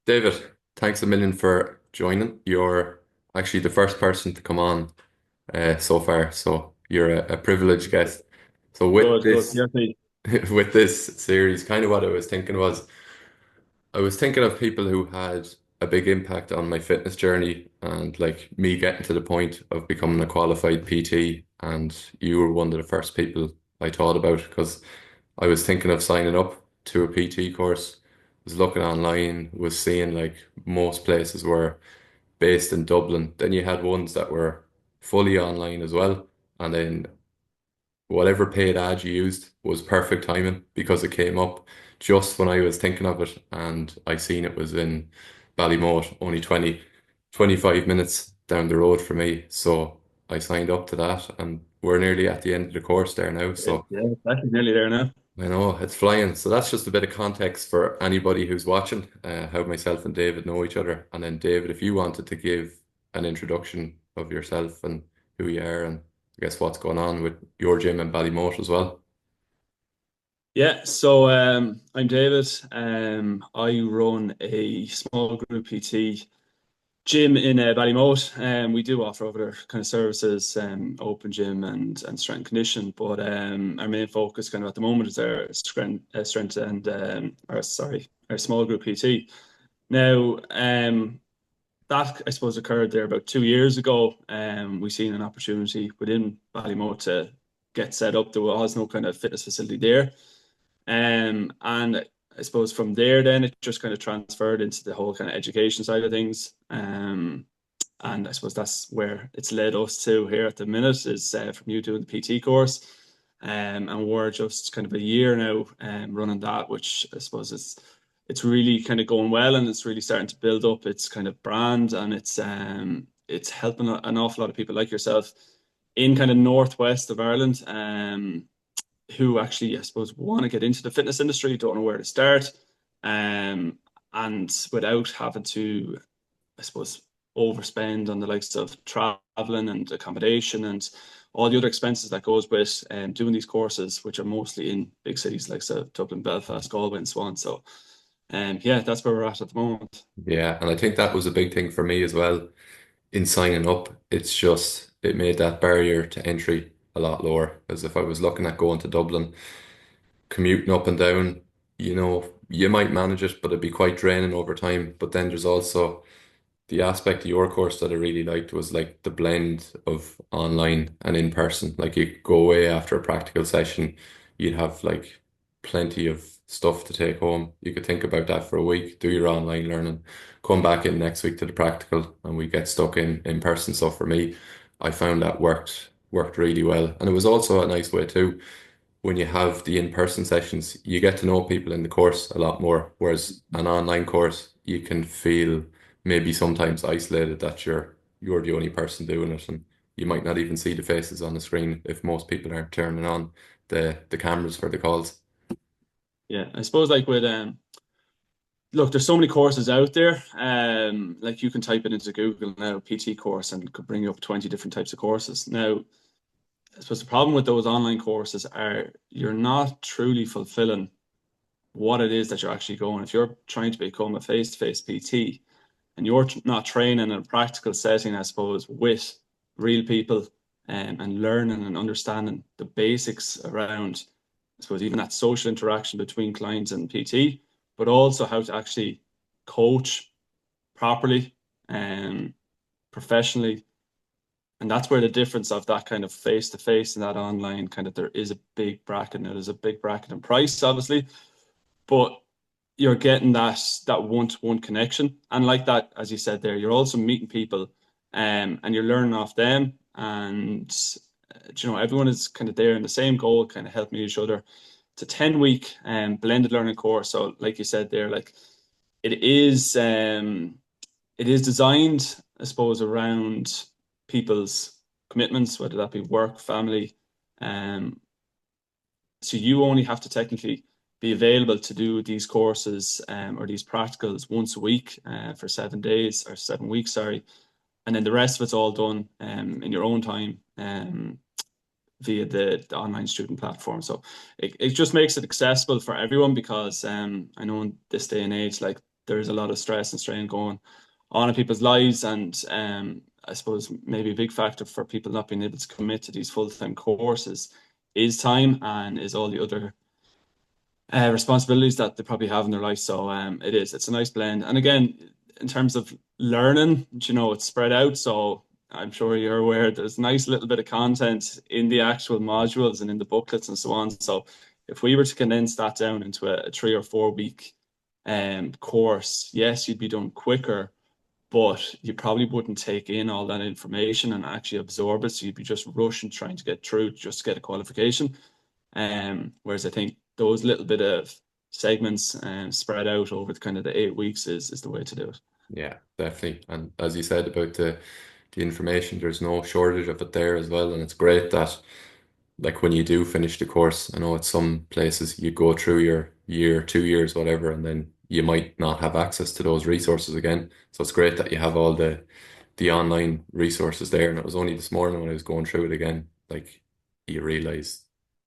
David, thanks a million for joining. You're actually the first person to come on so far, so you're a privileged guest. So with Good, good. this Yes, mate. with this series, kind of what I was thinking was I was thinking of people who had a big impact on my fitness journey and like me getting to the point of becoming a qualified PT, and you were one of the first people I thought about because I was thinking of signing up to a PT course. Was looking online, was seeing like most places were based in Dublin. Then you had ones that were fully online as well. And then whatever paid ad you used was perfect timing because it came up just when I was thinking of it. And I seen it was in Ballymote, only 25 minutes down the road for me. So I signed up to that and we're nearly at the end of the course there now. So Yeah, it's actually nearly there now. I know it's flying. So that's just a bit of context for anybody who's watching, how myself and David know each other. And then David, if you wanted to give an introduction of yourself and who you are and I guess what's going on with your gym and Ballymote as well. Yeah, so I'm David. I run a small group PT gym in Ballymote. We do offer other kind of services, open gym and strength and condition, but our main focus kind of at the moment is our strength and our small group PT. Now, that I suppose occurred there about 2 years ago. We seen an opportunity within Ballymote to get set up. There was no kind of fitness facility there. And I suppose from there, then it just kind of transferred into the whole kind of education side of things. And I suppose that's where it's led us to here at the minute is from you doing the PT course. And we're just kind of a year now running that, which I suppose it's really kind of going well and it's really starting to build up its kind of brand and it's helping an awful lot of people like yourself in kind of northwest of Ireland. Who actually, I suppose, want to get into the fitness industry, don't know where to start, um, and without having to, I suppose, overspend on the likes of traveling and accommodation and all the other expenses that goes with doing these courses, which are mostly in big cities like Dublin, Belfast, Galway, and so on. So, yeah, that's where we're at the moment. Yeah, and I think that was a big thing for me as well in signing up. It's just it made that barrier to entry a lot lower. As if I was looking at going to Dublin, commuting up and down, you might manage it, but it'd be quite draining over time. But then there's also the aspect of your course that I really liked was like the blend of online and in person. Like you go away after a practical session, you'd have like plenty of stuff to take home. You could think about that for a week, do your online learning, come back in next week to the practical, and we get stuck in person. So for me, I found that worked really well. And it was also a nice way too when you have the in-person sessions, you get to know people in the course a lot more. Whereas an online course, you can feel maybe sometimes isolated that you're the only person doing it, and you might not even see the faces on the screen if most people aren't turning on the cameras for the calls. Yeah, I suppose like with look, there's so many courses out there. Like you can type it into Google now, PT course, and it could bring you up 20 different types of courses. Now, I suppose the problem with those online courses are you're not truly fulfilling what it is that you're actually going. If you're trying to become a face-to-face PT and you're not training in a practical setting, I suppose, with real people and learning and understanding the basics around, I suppose, even that social interaction between clients and PT, but also how to actually coach properly and professionally, and that's where the difference of that kind of face to face and that online kind of there is a big bracket. Now there's a big bracket in price, obviously, but you're getting that one-to-one connection. And like that, as you said there, you're also meeting people and you're learning off them. And everyone is kind of there in the same goal, kind of helping each other. It's a 10-week blended learning course. So like you said there, like it is it is designed, I suppose, around people's commitments, whether that be work, family. Um, so you only have to technically be available to do these courses or these practicals once a week for 7 days or 7 weeks, sorry. And then the rest of it's all done in your own time via the online student platform. So it just makes it accessible for everyone because I know in this day and age, like there's a lot of stress and strain going on in people's lives. And I suppose maybe a big factor for people not being able to commit to these full-time courses is time and is all the other responsibilities that they probably have in their life. So it's a nice blend. And again, in terms of learning, it's spread out. So I'm sure you're aware there's a nice little bit of content in the actual modules and in the booklets and so on. So if we were to condense that down into a 3 or 4 week course, yes, you'd be done quicker, but you probably wouldn't take in all that information and actually absorb it. So you'd be just rushing trying to get through just to get a qualification. Whereas I think those little bit of segments spread out over the kind of the 8 weeks is the way to do it. Yeah, definitely. And as you said about the information, there's no shortage of it there as well. And it's great that like when you do finish the course, I know at some places you go through your year, 2 years, whatever, and then you might not have access to those resources again. So it's great that you have all the online resources there. And it was only this morning when I was going through it again, like you realize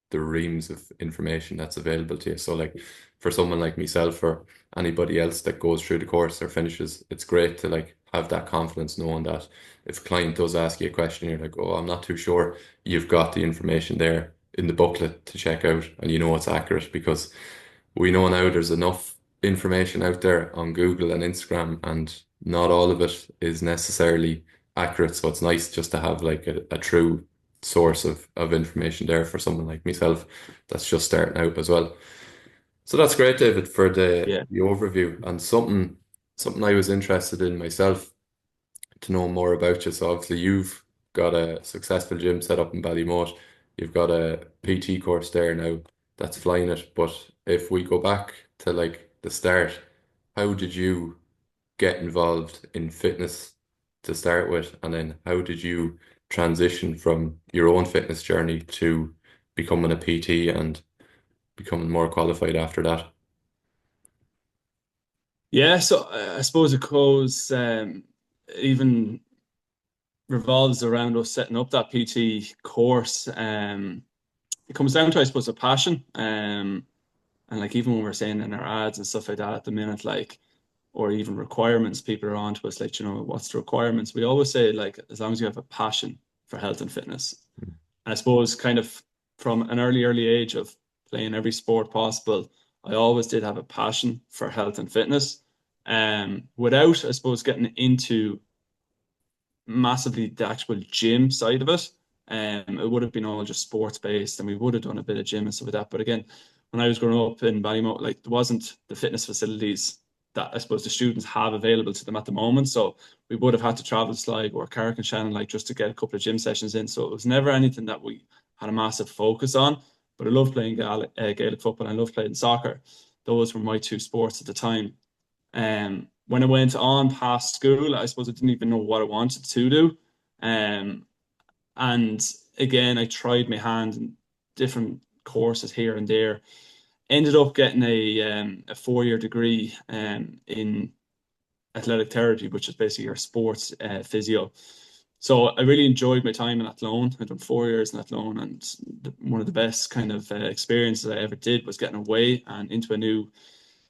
the reams of information that's available to you. So like for someone like myself or anybody else that goes through the course or finishes, it's great to like have that confidence knowing that if a client does ask you a question, you're like, oh, I'm not too sure. You've got the information there in the booklet to check out and you know it's accurate because we know now there's enough information out there on Google and Instagram and not all of it is necessarily accurate. So it's nice just to have like a true source of information there for someone like myself that's just starting out as well. So that's great, David, for Yeah. the overview and something I was interested in myself to know more about you. So obviously you've got a successful gym set up in Ballymote. You've got a PT course there now that's flying it. But if we go back to like the start, how did you get involved in fitness to start with? And then how did you transition from your own fitness journey to becoming a PT and becoming more qualified after that? Yeah, so I suppose it goes even revolves around us setting up that PT course. It comes down to, I suppose, a passion. And like even when we're saying in our ads and stuff like that at the minute, like or even requirements, people are on to us like, what's the requirements? We always say like as long as you have a passion for health and fitness. And I suppose kind of from an early age of playing every sport possible, I always did have a passion for health and fitness. Without, I suppose, getting into massively the actual gym side of it. It would have been all just sports based, and we would have done a bit of gym and stuff like that. But again, when I was growing up in Ballymote, like there wasn't the fitness facilities that I suppose the students have available to them at the moment. So we would have had to travel to Sligo or Carrick and Shannon, like just to get a couple of gym sessions in. So it was never anything that we had a massive focus on. But I loved playing Gaelic football. And I loved playing soccer. Those were my two sports at the time. When I went on past school, I suppose I didn't even know what I wanted to do. Um, and again, I tried my hand in different courses here and there. Ended up getting a 4 year degree in athletic therapy, which is basically your sports physio. So I really enjoyed my time in Athlone. I'd done 4 years in Athlone, and one of the best kind of experiences I ever did was getting away and into a new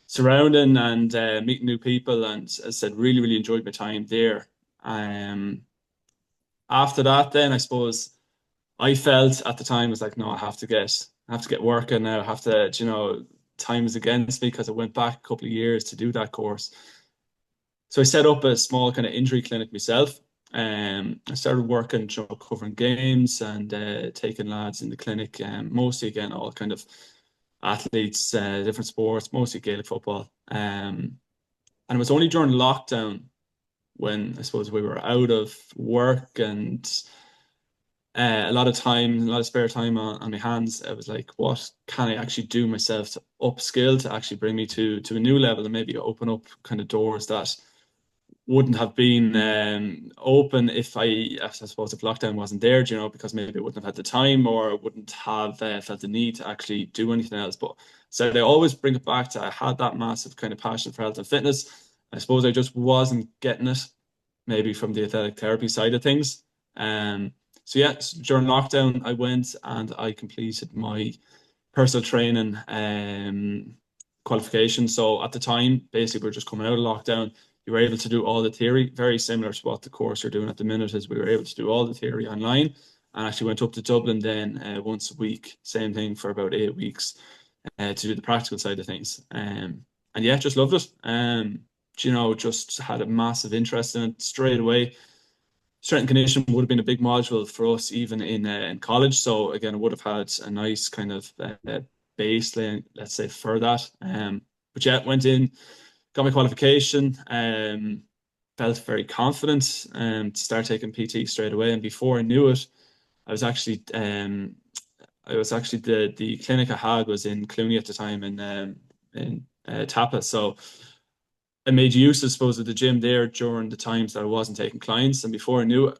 surrounding and meeting new people. And as I said, really, really enjoyed my time there. Um, After that, then I suppose I felt at the time was like, no, I have to get working now. I have to, time is against me because I went back a couple of years to do that course. So I set up a small kind of injury clinic myself. I started working, covering games and taking lads in the clinic, mostly again all kind of athletes, different sports, mostly Gaelic football. And it was only during lockdown when I suppose we were out of work and a lot of time, a lot of spare time on my hands. I was like, what can I actually do myself to upskill to actually bring me to a new level and maybe open up kind of doors that wouldn't have been open if I suppose if lockdown wasn't there, because maybe I wouldn't have had the time or wouldn't have felt the need to actually do anything else. But so they always bring it back to I had that massive kind of passion for health and fitness. I suppose I just wasn't getting it maybe from the athletic therapy side of things. So yeah, during lockdown, I went and I completed my personal training qualification. So at the time, basically, we are just coming out of lockdown. You were able to do all the theory, very similar to what the course you're doing at the minute is. We were able to do all the theory online, and actually went up to Dublin then once a week, same thing for about 8 weeks to do the practical side of things. And yeah, just loved it. Just had a massive interest in it straight away. Strength and conditioning would have been a big module for us even in college. So again, I would have had a nice kind of baseline, let's say, for that. But yeah, went in, got my qualification, felt very confident to start taking PT straight away. And before I knew it, I was actually the clinic I had was in Clooney at the time in Tapa. So I made use, I suppose, of the gym there during the times that I wasn't taking clients. And before I knew it,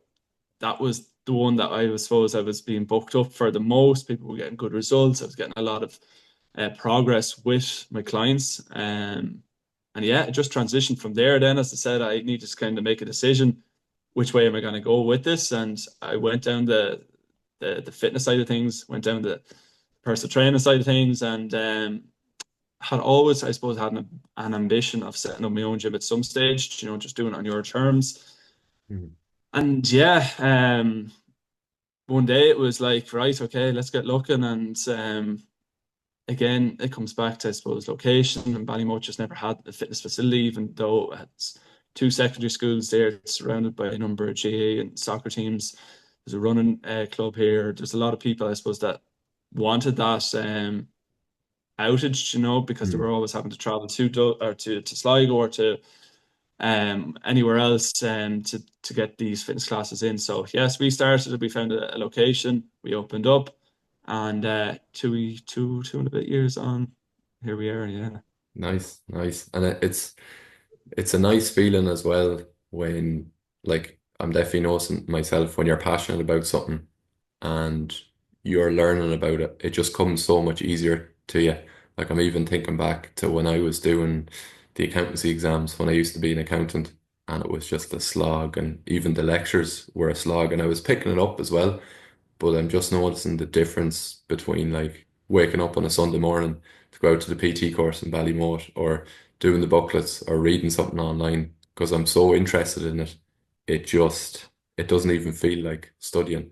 that was the one that suppose I was being booked up for the most. People were getting good results. I was getting a lot of progress with my clients. And yeah, it just transitioned from there. Then, as I said, I needed to kind of make a decision. Which way am I going to go with this? And I went down the fitness side of things, went down the personal training side of things, and had always, I suppose, had an ambition of setting up my own gym at some stage, just doing it on your terms. Mhm. And yeah, one day it was like, right, okay, let's get looking. And again, it comes back to, I suppose, location. And Ballymote just never had a fitness facility, even though it had two secondary schools there. It's surrounded by a number of GA and soccer teams. There's a running club here. There's a lot of people, I suppose, that wanted that outage, because they Mhm. were always having to travel to Sligo or to anywhere else to get these fitness classes in. So yes, we started. We found a location. We opened up, and two and a bit years on, here we are. Yeah, Nice, nice. And it's a nice feeling as well when, like, I'm definitely noticing myself when you're passionate about something and you're learning about it, it just comes so much easier to you. Like, I'm even thinking back to when I was doing the accountancy exams when I used to be an accountant, and it was just a slog, and even the lectures were a slog, and I was picking it up as well. But I'm just noticing the difference between like waking up on a Sunday morning to go out to the PT course in Ballymote or doing the booklets or reading something online because I'm so interested in it. It just it doesn't even feel like studying,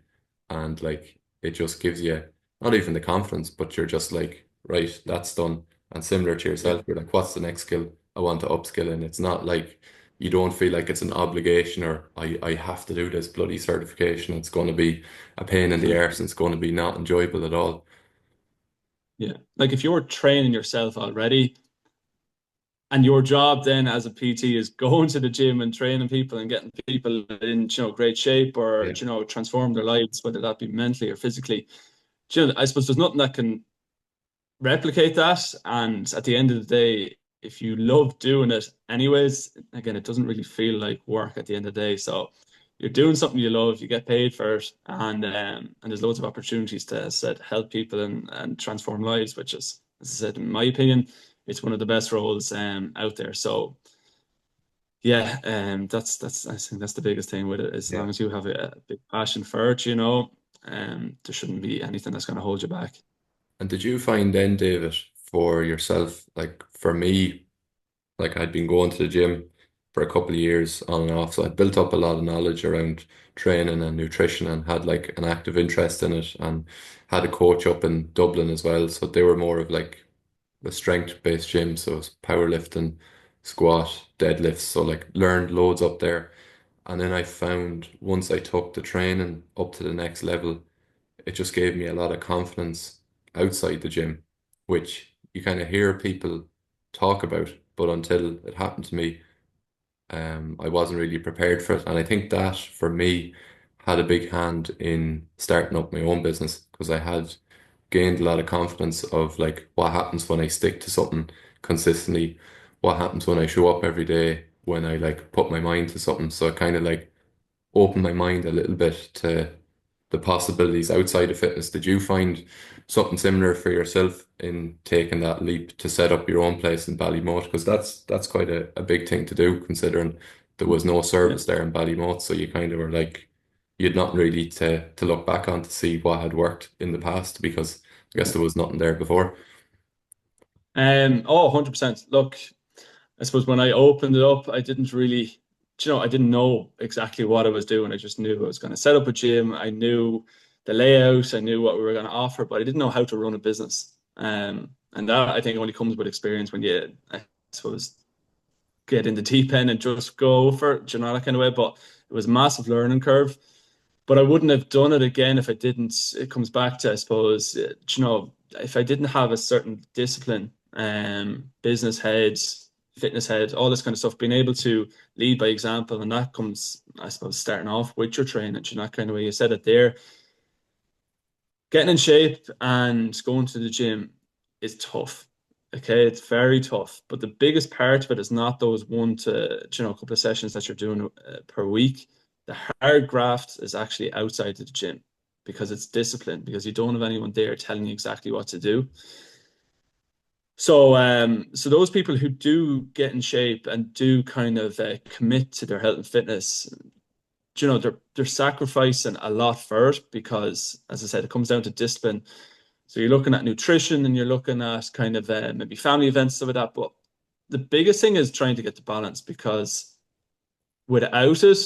and like it just gives you not even the confidence, but you're just like, right, that's done. And similar to yeah, yourself, you're like, what's the next skill I want to upskill in? It's not like you don't feel like it's an obligation or I have to do this bloody certification. It's going to be a pain in the arse and it's going to be not enjoyable at all. yeah. Like if you're training yourself already, and your job then as a PT is going to the gym and training people and getting people in, great shape or, Yeah. transform their lives, whether that be mentally or physically. I suppose there's nothing that can replicate that. And at the end of the day, if you love doing it anyways, again, it doesn't really feel like work at the end of the day. So you're doing something you love, you get paid for it, and there's loads of opportunities to, as I said, help people and transform lives, which is, as I said, in my opinion, it's one of the best roles out there. So yeah, that's I think that's the biggest thing with it. As Yeah. long as you have a big passion for it, there shouldn't be anything that's going to hold you back. And did you find then, David, for yourself, like for me, like I'd been going to the gym for a couple of years on and off, so I'd built up a lot of knowledge around training and nutrition and had like an active interest in it and had a coach up in Dublin as well. So they were more of like a strength-based gym, so it was powerlifting, squat, deadlifts, so like learned loads up there. And then I found once I took the training up to the next level, it just gave me a lot of confidence outside the gym, which you kind of hear people talk about, but until it happened to me, I wasn't really prepared for it. And I think that for me had a big hand in starting up my own business because I had gained a lot of confidence of like what happens when I stick to something consistently, what happens when I show up every day, when I like put my mind to something. So it kind of like opened my mind a little bit to the possibilities outside of fitness. Did you find something similar for yourself in taking that leap to set up your own place in Ballymote? Because that's quite a big thing to do, considering there was no Yeah. service there in Ballymote. So you kind of were like, you'd not really to look back on to see what had worked in the past because I guess Yeah. there was nothing there before. Oh, 100%. Look, I suppose when I opened it up, I didn't really, I didn't know exactly what I was doing. I just knew I was going to set up a gym. I knew the layout. I knew what we were going to offer, but I didn't know how to run a business. And that I think only comes with experience when you, I suppose, get in the deep end and just go for it, that kind of way. But it was a massive learning curve. But I wouldn't have done it again if I didn't. It comes back to, I suppose, if I didn't have a certain discipline, business heads, fitness head, all this kind of stuff, being able to lead by example, and that comes, I suppose, starting off with your training, that kind of way. You said it there. Getting in shape and going to the gym is tough. Okay, it's very tough. But the biggest part of it is not those one to, a couple of sessions that you're doing per week. The hard graft is actually outside of the gym because it's discipline, because you don't have anyone there telling you exactly what to do. So those people who do get in shape and do kind of commit to their health and fitness, they're sacrificing a lot for it because, as I said, it comes down to discipline. So you're looking at nutrition and you're looking at kind of maybe family events, stuff like that. But the biggest thing is trying to get the balance because without it,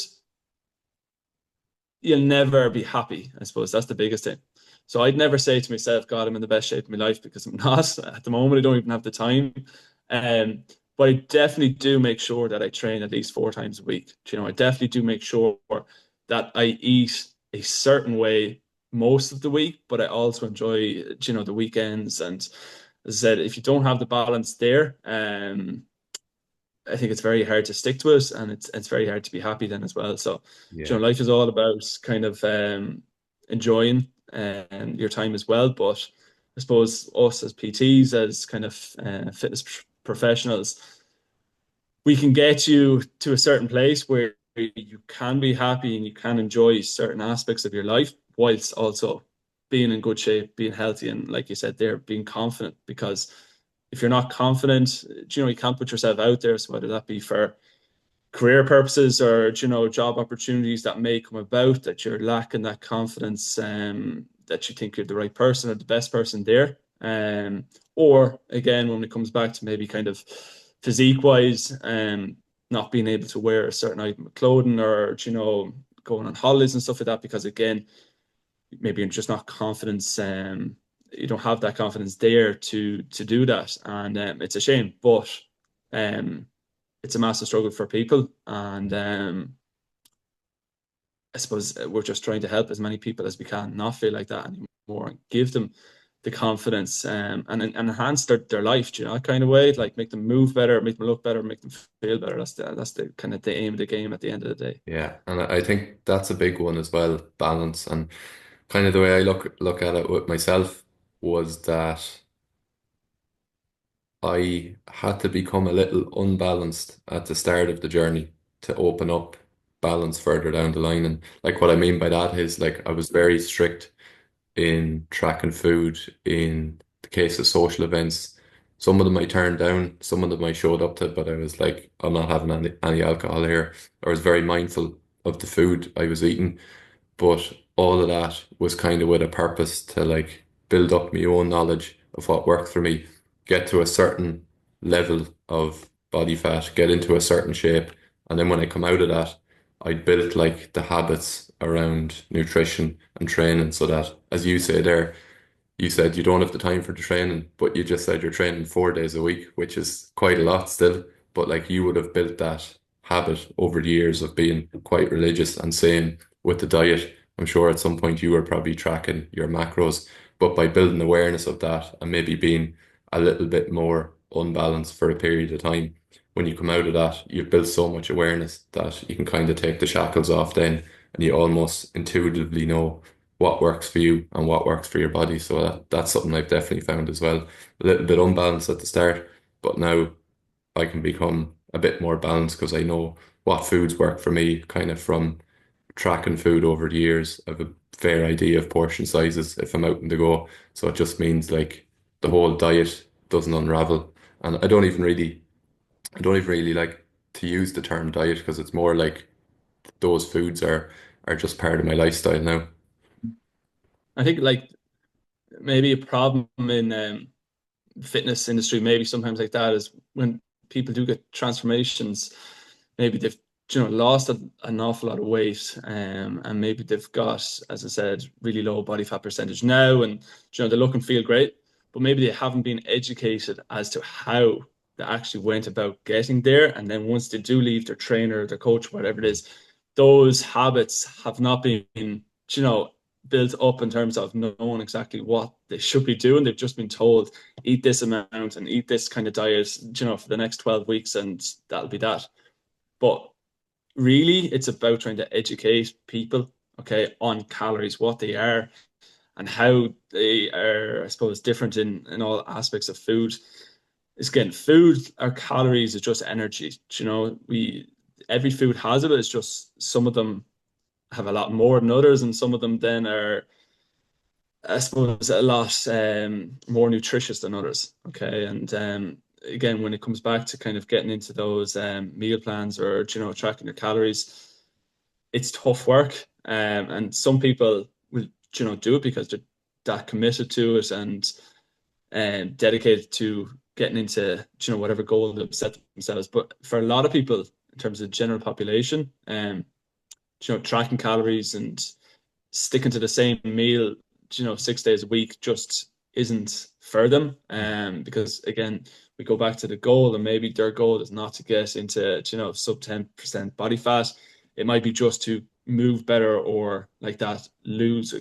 you'll never be happy. I suppose that's the biggest thing. So I'd never say to myself, God, I'm in the best shape of my life because I'm not. At the moment, I don't even have the time. Um, but I definitely do make sure that I train at least 4 times a week. I definitely do make sure that I eat a certain way most of the week, but I also enjoy, the weekends. And as I said, if you don't have the balance there, I think it's very hard to stick to it, and it's very hard to be happy then as well. So, Yeah. life is all about kind of enjoying your time as well. But I suppose us as PTs, as kind of fitness professionals, we can get you to a certain place where you can be happy and you can enjoy certain aspects of your life, whilst also being in good shape, being healthy, and like you said there, being confident. Because if you're not confident, you can't put yourself out there. So whether that be for career purposes or job opportunities that may come about, that you're lacking that confidence, that you think you're the right person or the best person there, or again when it comes back to maybe kind of physique wise, not being able to wear a certain item of clothing, or going on holidays and stuff like that, because again maybe you're just not confident, you don't have that confidence there to do that, and it's a shame, but um it's a massive struggle for people. And I suppose we're just trying to help as many people as we can not feel like that anymore, and give them the confidence, and enhance their life, that kind of way, like make them move better, make them look better, make them feel better. That's the kind of the aim of the game at the end of the day. Yeah, and I think that's a big one as well, balance. And kind of the way I look at it with myself was that I had to become a little unbalanced at the start of the journey to open up balance further down the line. And like what I mean by that is like I was very strict in tracking food in the case of social events. Some of them I turned down, some of them I showed up to, but I was like, I'm not having any alcohol here. I was very mindful of the food I was eating, but all of that was kind of with a purpose to like build up my own knowledge of what worked for me, get to a certain level of body fat, get into a certain shape, and then when I come out of that, I built like the habits around nutrition and training so that, as you say there, you said you don't have the time for the training, but you just said you're training 4 days a week, which is quite a lot still. But like you would have built that habit over the years of being quite religious, and same with the diet. I'm sure at some point you were probably tracking your macros, but by building awareness of that and maybe being a little bit more unbalanced for a period of time, when you come out of that, you've built so much awareness that you can kind of take the shackles off then, and you almost intuitively know what works for you and what works for your body. So that's something I've definitely found as well. A little bit unbalanced at the start, but now I can become a bit more balanced because I know what foods work for me, kind of from tracking food over the years. I have a fair idea of portion sizes if I'm out in the go. So it just means like the whole diet doesn't unravel. And I don't even really like to use the term diet because it's more like those foods are just part of my lifestyle now. I think like maybe a problem in fitness industry, maybe sometimes like that, is when people do get transformations, maybe they've lost an awful lot of weight, and maybe they've got, as I said, really low body fat percentage now, and they look and feel great, but maybe they haven't been educated as to how they actually went about getting there. And then once they do leave their trainer, their coach, whatever it is, those habits have not been, built up in terms of knowing exactly what they should be doing. They've just been told, eat this amount and eat this kind of diet, for the next 12 weeks, and that'll be that. But really, it's about trying to educate people, okay, on calories, what they are, and how they are, I suppose, different in all aspects of food. It's again, food or calories is just energy. We every food has it. It's just some of them have a lot more than others, and some of them then are, I suppose, a lot more nutritious than others. Okay, and again, when it comes back to kind of getting into those meal plans, or tracking your calories, it's tough work. And some people will do it because they're that committed to it, and dedicated to getting into whatever goal they've set themselves. But for a lot of people, in terms of the general population, tracking calories and sticking to the same meal, 6 days a week just isn't for them. Because again, we go back to the goal, and maybe their goal is not to get into, sub 10% body fat. It might be just to move better, or like that, lose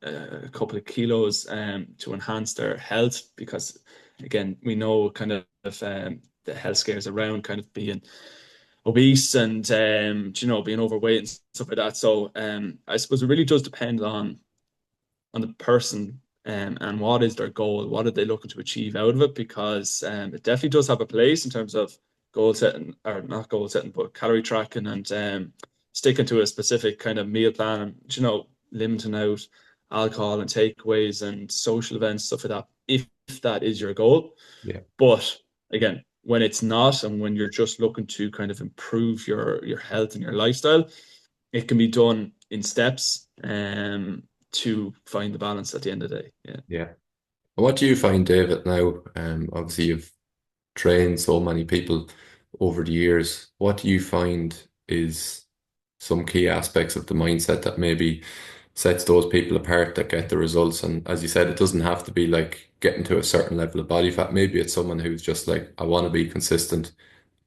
a couple of kilos to enhance their health. Because again, we know kind of the health scares around kind of being obese and being overweight and stuff like that. So I suppose it really does depend on the person, and what is their goal, what are they looking to achieve out of it. Because it definitely does have a place in terms of goal setting, or not goal setting, but calorie tracking, and sticking to a specific kind of meal plan, and limiting out alcohol and takeaways and social events, stuff like that, if that is your goal. Yeah. But again, when it's not, and when you're just looking to kind of improve your health and your lifestyle, it can be done in steps, to find the balance at the end of the day. Yeah. Yeah. What do you find, David, now? Obviously, you've trained so many people over the years. What do you find is some key aspects of the mindset that maybe sets those people apart that get the results? And as you said, it doesn't have to be like getting to a certain level of body fat. Maybe it's someone who's just like, I want to be consistent,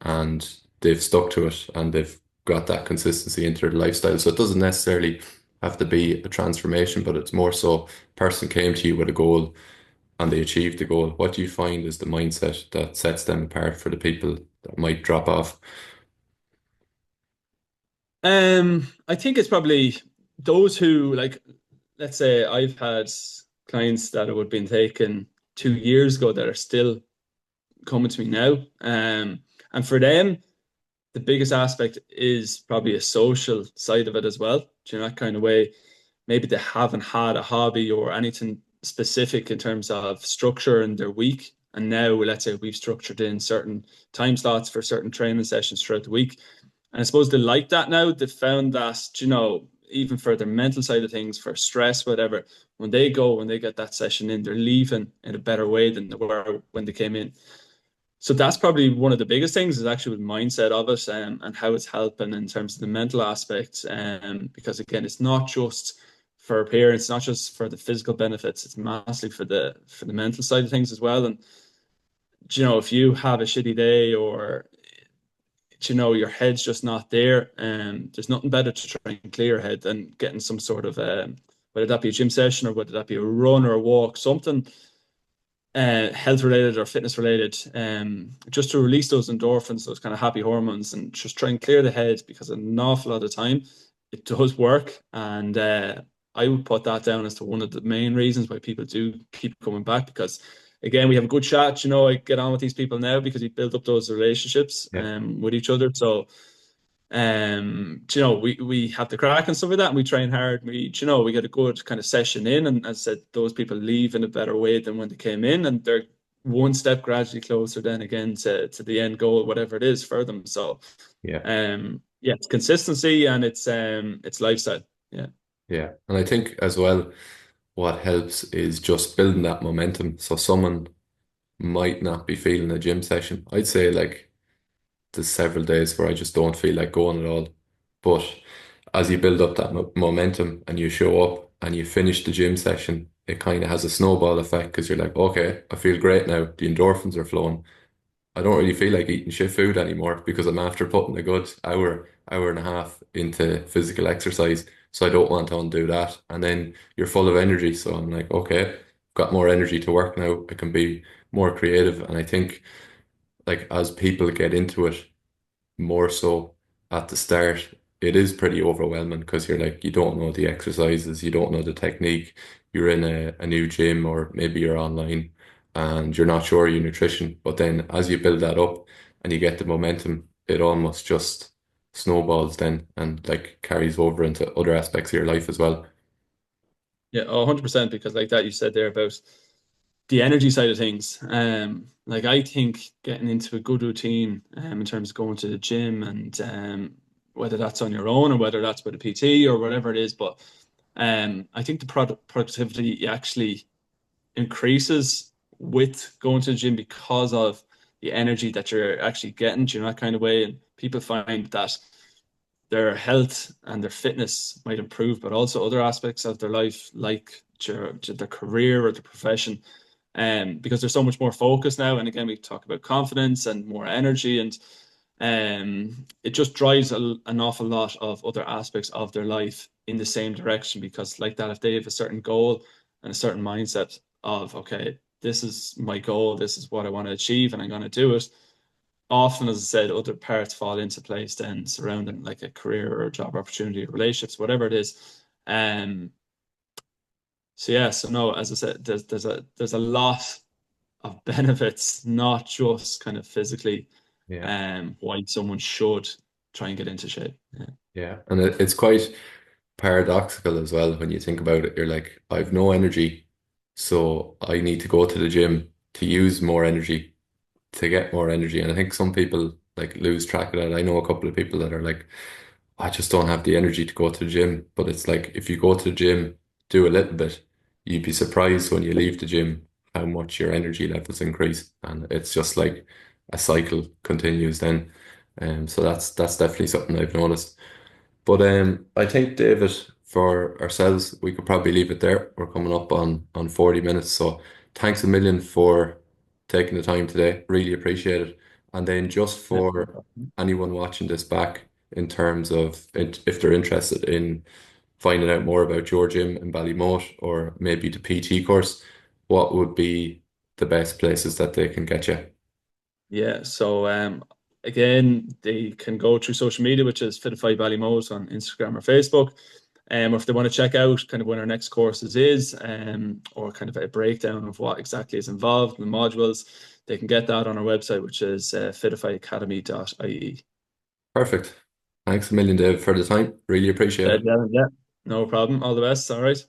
and they've stuck to it, and they've got that consistency into their lifestyle. So it doesn't necessarily have to be a transformation, but it's more so person came to you with a goal and they achieved the goal. What do you find is the mindset that sets them apart for the people that might drop off? I think it's probably those who, like, let's say I've had clients that would have been taken 2 years ago that are still coming to me now. And for them, the biggest aspect is probably a social side of it as well. That kind of way, maybe they haven't had a hobby or anything specific in terms of structure in their week. And now, let's say we've structured in certain time slots for certain training sessions throughout the week. And I suppose they like that now. They found that, even for their mental side of things, for stress, whatever, when they get that session in, they're leaving in a better way than they were when they came in. So that's probably one of the biggest things, is actually the mindset of it, and how it's helping in terms of the mental aspect. Because again, it's not just for appearance, it's not just for the physical benefits, it's massively for the mental side of things as well. And if you have a shitty day, or your head's just not there, and there's nothing better to try and clear your head than getting some sort of whether that be a gym session, or whether that be a run or a walk, something health related or fitness related, just to release those endorphins, those kind of happy hormones, and just try and clear the head. Because an awful lot of time it does work. And I would put that down as to one of the main reasons why people do keep coming back. Because again, we have a good chat, I get on with these people now because we build up those relationships Yeah. with each other. So we have the crack and stuff like that, and we train hard. We get a good kind of session in, and as I said, those people leave in a better way than when they came in, and they're one step gradually closer then again to the end goal, whatever it is for them. So, Yeah. yeah, it's consistency, and it's lifestyle. Yeah. Yeah. And I think as well, what helps is just building that momentum. So someone might not be feeling a gym session. I'd say like there's several days where I just don't feel like going at all. But as you build up that momentum and you show up and you finish the gym session, it kind of has a snowball effect because you're like, okay, I feel great now. The endorphins are flowing. I don't really feel like eating shit food anymore because I'm after putting a good hour and a half into physical exercise. So I don't want to undo that. And then you're full of energy. So I'm like, okay, I've got more energy to work now. I can be more creative. And I think like as people get into it, more so at the start, it is pretty overwhelming because you're like, you don't know the exercises, you don't know the technique, you're in a new gym or maybe you're online and you're not sure of your nutrition. But then as you build that up and you get the momentum, it almost just snowballs then and like carries over into other aspects of your life as well. Yeah, 100%, because like that you said there about the energy side of things. Like I think getting into a good routine, in terms of going to the gym and whether that's on your own or whether that's with a PT or whatever it is, but I think the productivity actually increases with going to the gym because of the energy that you're actually getting, you know, that kind of way. And people find that their health and their fitness might improve, but also other aspects of their life, like their career or their profession, because they're so much more focused now. And again, we talk about confidence and more energy, and it just drives an awful lot of other aspects of their life in the same direction. Because, like that, if they have a certain goal and a certain mindset of, okay, this is my goal, this is what I want to achieve, and I'm going to do it. Often, as I said, other parts fall into place then surrounding like a career or a job opportunity, relationships, whatever it is. Um, so yeah, so no, as I said, there's a lot of benefits, not just kind of physically, Yeah. why someone should try and get into shape. Yeah. Yeah. And it's quite paradoxical as well when you think about it. You're like, I've no energy, so I need to go to the gym to use more energy to get more energy. And I think some people like lose track of that. I know a couple of people that are like, I just don't have the energy to go to the gym. But it's like if you go to the gym, do a little bit, you'd be surprised when you leave the gym how much your energy levels increase. And it's just like a cycle continues then. So that's definitely something I've noticed. But I think David, for ourselves, we could probably leave it there. We're coming up on 40 minutes. So thanks a million for taking the time today. Really appreciate it. And then just Yeah. for anyone watching this back in terms of if they're interested in finding out more about your gym in Ballymote or maybe the PT course, what would be the best places that they can get you? Yeah. So again, they can go through social media, which is Fitify Ballymote on Instagram or Facebook. Or if they want to check out kind of when our next courses is, or kind of a breakdown of what exactly is involved in the modules, they can get that on our website, which is fitifyacademy.ie. Perfect. Thanks a million, Dave, for the time. Really appreciate it. Yeah, yeah, no problem. All the best. All right.